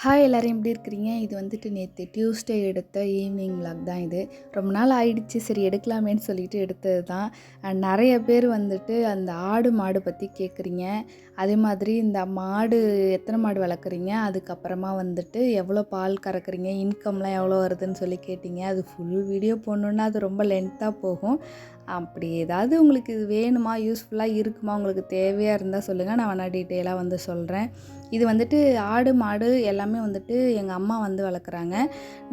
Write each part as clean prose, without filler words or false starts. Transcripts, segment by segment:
Hi எல்லோரும் எப்படி இருக்கிறீங்க? இது வந்துட்டு நேற்று டியூஸ்டே எடுத்த ஈவினிங் விலாக் தான் இது. ரொம்ப நாள் ஆயிடுச்சு, சரி எடுக்கலாமேன்னு சொல்லிட்டு எடுத்தது தான். நிறைய பேர் வந்துட்டு அந்த ஆடு மாடு பற்றி கேட்குறீங்க. அதே மாதிரி இந்த மாடு எத்தனை மாடு வளர்க்குறீங்க, அதுக்கப்புறமா வந்துட்டு எவ்வளோ பால் கறக்குறீங்க, இன்கம்லாம் எவ்வளோ வருதுன்னு சொல்லி கேட்டிங்க. அது ஃபுல் வீடியோ போடணுன்னா அது ரொம்ப லென்த்தாக போகும். அப்படி ஏதாவது உங்களுக்கு இது வேணுமா, யூஸ்ஃபுல்லாக இருக்குமா, உங்களுக்கு தேவையாக இருந்தால் சொல்லுங்கள், நான் வேணால் டீட்டெயிலாக வந்து சொல்கிறேன். இது வந்துட்டு ஆடு மாடு எல்லாமே வந்துட்டு எங்கள் அம்மா வந்து வளர்க்குறாங்க.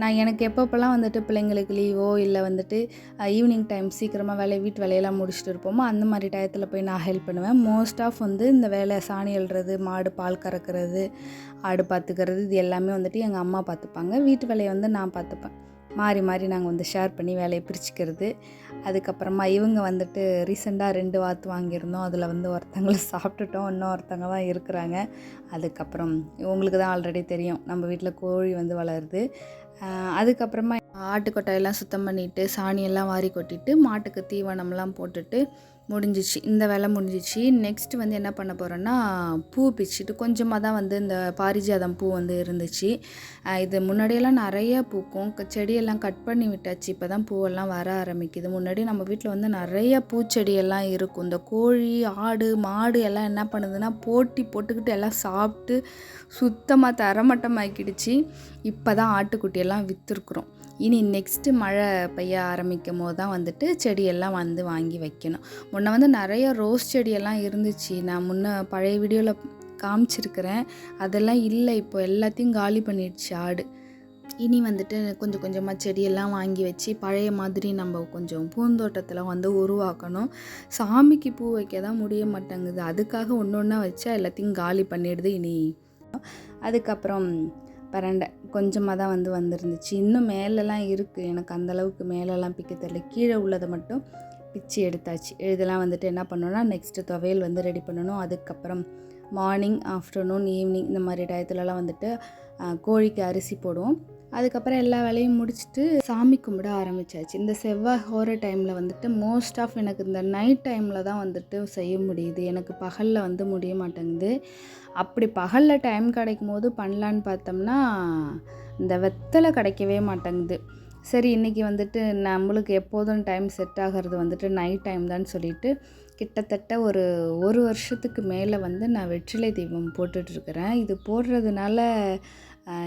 நான் எனக்கு எப்பப்போலாம் வந்துட்டு பிள்ளைங்களுக்கு லீவோ இல்லை வந்துட்டு ஈவினிங் டைம் சீக்கிரமாக வீட்டு வேலையெல்லாம் முடிச்சுட்டு இருப்போமோ அந்த மாதிரி டயத்தில் போய் நான் ஹெல்ப் பண்ணுவேன். மோஸ்ட் ஆஃப் வந்து இந்த வேலை சாணி அள்ளுறது, மாடு பால் கறக்கிறது, ஆடு பார்த்துக்கிறது, இது எல்லாமே வந்துட்டு எங்கள் அம்மா பார்த்துப்பாங்க. வீட்டு வேலையை வந்து நான் பார்த்துப்பேன். மாறி மாறி நாங்கள் வந்து ஷேர் பண்ணி வேலையை பிரிச்சுக்கிறது. அதுக்கப்புறமா இவங்க வந்துட்டு ரீசெண்டாக 2 வாத்து வாங்கியிருந்தோம். அதில் வந்து ஒருத்தங்களை சாப்பிட்டுட்டோம், இன்னும் ஒருத்தங்க தான் இருக்கிறாங்க. அதுக்கப்புறம் உங்களுக்கு தான் ஆல்ரெடி தெரியும், நம்ம வீட்டில் கோழி வந்து வளருது. அதுக்கப்புறமா ஆட்டுக்கொட்டையெல்லாம் சுத்தம் பண்ணிவிட்டு சாணியெல்லாம் வாரி கொட்டிட்டு மாட்டுக்கு தீவனம்லாம் போட்டுட்டு முடிஞ்சிச்சு, இந்த வேலை முடிஞ்சிச்சு. நெக்ஸ்ட்டு வந்து என்ன பண்ண போகிறோன்னா, பூ பிச்சுட்டு கொஞ்சமாக தான் வந்து இந்த பாரிஜாதம் பூ வந்து இருந்துச்சு. இது முன்னாடியெல்லாம் நிறைய பூக்கும், செடியெல்லாம் கட் பண்ணி விட்டாச்சு, இப்போ தான் பூவெல்லாம் வர ஆரம்பிக்குது. முன்னாடி நம்ம வீட்டில் வந்து நிறைய பூச்செடியெல்லாம் இருக்கும். இந்த கோழி, ஆடு, மாடு எல்லாம் என்ன பண்ணுதுன்னா போட்டி போட்டுக்கிட்டு எல்லாம் சாப்பிட்டு சுத்தமாக தரமட்டமாக்கிடுச்சு. இப்போ தான் ஆட்டுக்குட்டியெல்லாம் விற்றுருக்குறோம். இனி நெக்ஸ்ட்டு மழை பெய்ய ஆரம்பிக்கும் போது தான் வந்துட்டு செடியெல்லாம் வந்து வாங்கி வைக்கணும். முன்ன வந்து நிறைய ரோஸ் செடியெல்லாம் இருந்துச்சு, நான் முன்ன பழைய வீடியோவில் காமிச்சிருக்கிறேன். அதெல்லாம் இல்லை, இப்போ எல்லாத்தையும் காலி பண்ணிடுச்சு ஆடு. இனி வந்துட்டு கொஞ்சம் கொஞ்சமாக செடியெல்லாம் வாங்கி வச்சு பழைய மாதிரி நம்ம கொஞ்சம் பூந்தோட்டத்தில் வந்து உருவாக்கணும். சாமிக்கு பூ வைக்க தான் முடிய மாட்டேங்குது, அதுக்காக ஒன்று ஒன்றா வச்சா எல்லாத்தையும் காலி பண்ணிடுது. இனி அதுக்கப்புறம் பரண்டை கொஞ்சமாக தான் வந்து வந்துருந்துச்சு. இன்னும் மேலெலாம் இருக்குது, எனக்கு அந்தளவுக்கு மேலெல்லாம் பிக்க தெரியல. கீழே உள்ளதை மட்டும் பிச்சு எடுத்தாச்சு. இதெல்லாம் வந்துட்டு என்ன பண்ணணும்னா நெக்ஸ்ட்டு துவையல் வந்து ரெடி பண்ணணும். அதுக்கப்புறம் மார்னிங், ஆஃப்டர்நூன், ஈவினிங் இந்த மாதிரி டயத்துலலாம் வந்துட்டு கோழிக்கு அரிசி போடுவோம். அதுக்கப்புறம் எல்லா வேலையும் முடிச்சுட்டு சாமி கும்பிட ஆரம்பித்தாச்சு. இந்த செவ்வாய் ஹோர டைமில் வந்துட்டு மோஸ்ட் ஆஃப் எனக்கு இந்த நைட் டைமில் தான் வந்துட்டு செய்ய முடியுது, எனக்கு பகலில் வந்து முடிய மாட்டேங்குது. அப்படி பகலில் டைம் கிடைக்கும் போது பண்ணலான்னு பார்த்தோம்னா இந்த வெத்தலை கிடைக்கவே மாட்டேங்குது. சரி, இன்றைக்கி வந்துட்டு நம்மளுக்கு எப்போதும் டைம் செட் ஆகிறது வந்துட்டு நைட் டைம் தான் சொல்லிட்டு கிட்டத்தட்ட ஒரு வருஷத்துக்கு மேலே வந்து நான் வெற்றிலை தீபம் போட்டுட்ருக்கிறேன். இது போடுறதுனால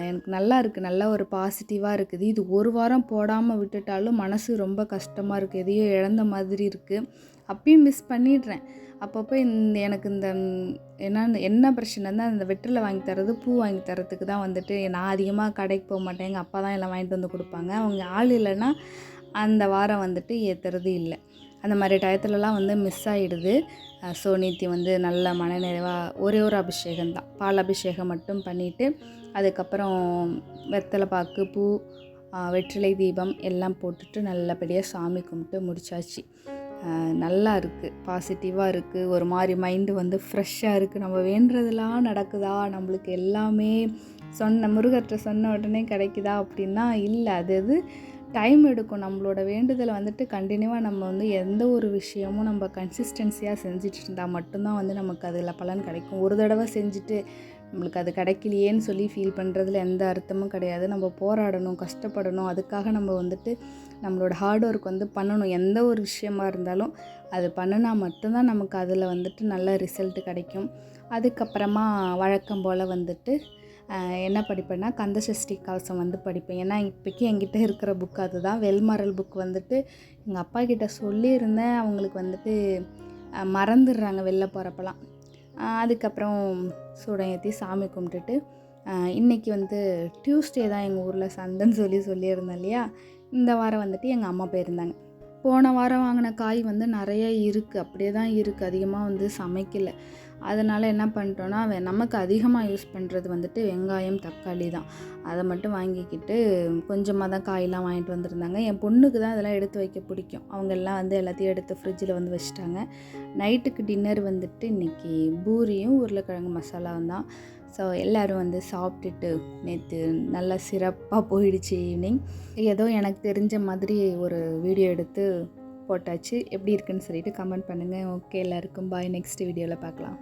எனக்கு நல்லா இருக்குது, நல்லா ஒரு பாசிட்டிவாக இருக்குது. இது ஒரு வாரம் போடாமல் விட்டுட்டாலும் மனசு ரொம்ப கஷ்டமாக இருக்குது, எதையோ இழந்த மாதிரி இருக்குது. அப்பயும் மிஸ் பண்ணிடுறேன். அப்பப்போ எனக்கு என்ன பிரச்சனைன்னா, இந்த வெற்றிலை வாங்கி தரது, பூ வாங்கி தரத்துக்கு தான் வந்துட்டு நான் அதிகமாக கடைக்கு போக மாட்டேன். எங்கள் அப்பா தான் எல்லாம் வாங்கிட்டு வந்து கொடுப்பாங்க. அவங்க ஆள் இல்லைன்னா அந்த வாரம் வந்துட்டு ஏற்றுறது இல்லை. அந்த மாதிரி டயத்துலலாம் வந்து மிஸ் ஆகிடுது. ஸோ நேற்று வந்து நல்ல மனநிறைவாக ஒரே ஒரு அபிஷேகம் தான், பால் அபிஷேகம் மட்டும் பண்ணிவிட்டு அதுக்கப்புறம் வெத்தலை பாக்கு, பூ, வெற்றிலை தீபம் எல்லாம் போட்டுட்டு நல்லபடியாக சாமி கும்பிட்டு முடித்தாச்சு. நல்லா இருக்குது, பாசிட்டிவாக இருக்குது, ஒரு மாதிரி மைண்டு வந்து ஃப்ரெஷ்ஷாக இருக்குது. நம்ம வேண்டுறதெல்லாம் நடக்குதா, நம்மளுக்கு எல்லாமே முருகர்கிட்ட சொன்ன உடனே கிடைக்குதா அப்படின்னா இல்லை, அது டைம் எடுக்கும். நம்மளோட வேண்டுதலை வந்துட்டு கண்டினியூவாக நம்ம வந்து எந்த ஒரு விஷயமும் நம்ம கன்சிஸ்டன்சியாக செஞ்சுட்டு இருந்தால் மட்டும்தான் வந்து நமக்கு அதில் பலன் கிடைக்கும். ஒரு தடவை செஞ்சுட்டு நம்மளுக்கு அது கிடைக்கலையேன்னு சொல்லி ஃபீல் பண்ணுறதுல எந்த அர்த்தமும் கிடையாது. நம்ம போராடணும், கஷ்டப்படணும், அதுக்காக நம்ம வந்துட்டு நம்மளோட ஹார்ட் ஒர்க் வந்து பண்ணணும். எந்த ஒரு விஷயமா இருந்தாலும் அது பண்ணினா மட்டும்தான் நமக்கு அதில் வந்துட்டு நல்ல ரிசல்ட்டு கிடைக்கும். அதுக்கப்புறமா வழக்கம் போல் வந்துட்டு என்ன படிப்பேன்னா கந்தசஷ்டி கவசம் வந்து படிப்பேன். ஏன்னா இப்போக்கி என்கிட்ட இருக்கிற புக் அதுதான். வெல்மாரல் புக் வந்துட்டு எங்கள் அப்பா கிட்ட சொல்லியிருந்தேன், அவங்களுக்கு வந்துட்டு மறந்துடுறாங்க வெளில போகிறப்பெல்லாம். அதுக்கப்புறம் சூடம் ஏற்றி சாமி கும்பிட்டுட்டு இன்றைக்கி வந்து டியூஸ்டே தான் எங்கள் ஊரில் சந்தைன்னு சொல்லியிருந்தேன் இல்லையா, இந்த வாரம் வந்துட்டு எங்கள் அம்மா போயிருந்தாங்க. போன வாரம் வாங்கின காய் வந்து நிறைய இருக்குது, அப்படியே தான் இருக்குது, அதிகமாக வந்து சமைக்கலை. அதனால் என்ன பண்ணிட்டோன்னா நமக்கு அதிகமாக யூஸ் பண்ணுறது வந்துட்டு வெங்காயம், தக்காளி தான். அதை மட்டும் வாங்கிக்கிட்டு கொஞ்சமாக தான் காயெலாம் வாங்கிட்டு வந்திருந்தாங்க. என் பொண்ணுக்கு தான் அதெல்லாம் எடுத்து வைக்க பிடிக்கும். அவங்க எல்லாம் வந்து எல்லாத்தையும் எடுத்து ஃப்ரிட்ஜில் வந்து வச்சுட்டாங்க. நைட்டுக்கு டின்னர் வந்துட்டு இன்றைக்கி பூரியும் உருளைக்கிழங்கு மசாலாவும் தான். ஸோ எல்லோரும் வந்து சாப்பிட்டுட்டு நேற்று நல்லா சிறப்பாக போயிடுச்சு ஈவினிங். ஏதோ எனக்கு தெரிஞ்ச மாதிரி ஒரு வீடியோ எடுத்து போட்டாச்சு. எப்படி இருக்குன்னு சொல்லிட்டு கமெண்ட் பண்ணுங்கள். ஓகே, எல்லாருக்கும் பாய். நெக்ஸ்ட் வீடியோவில் பார்க்கலாம்.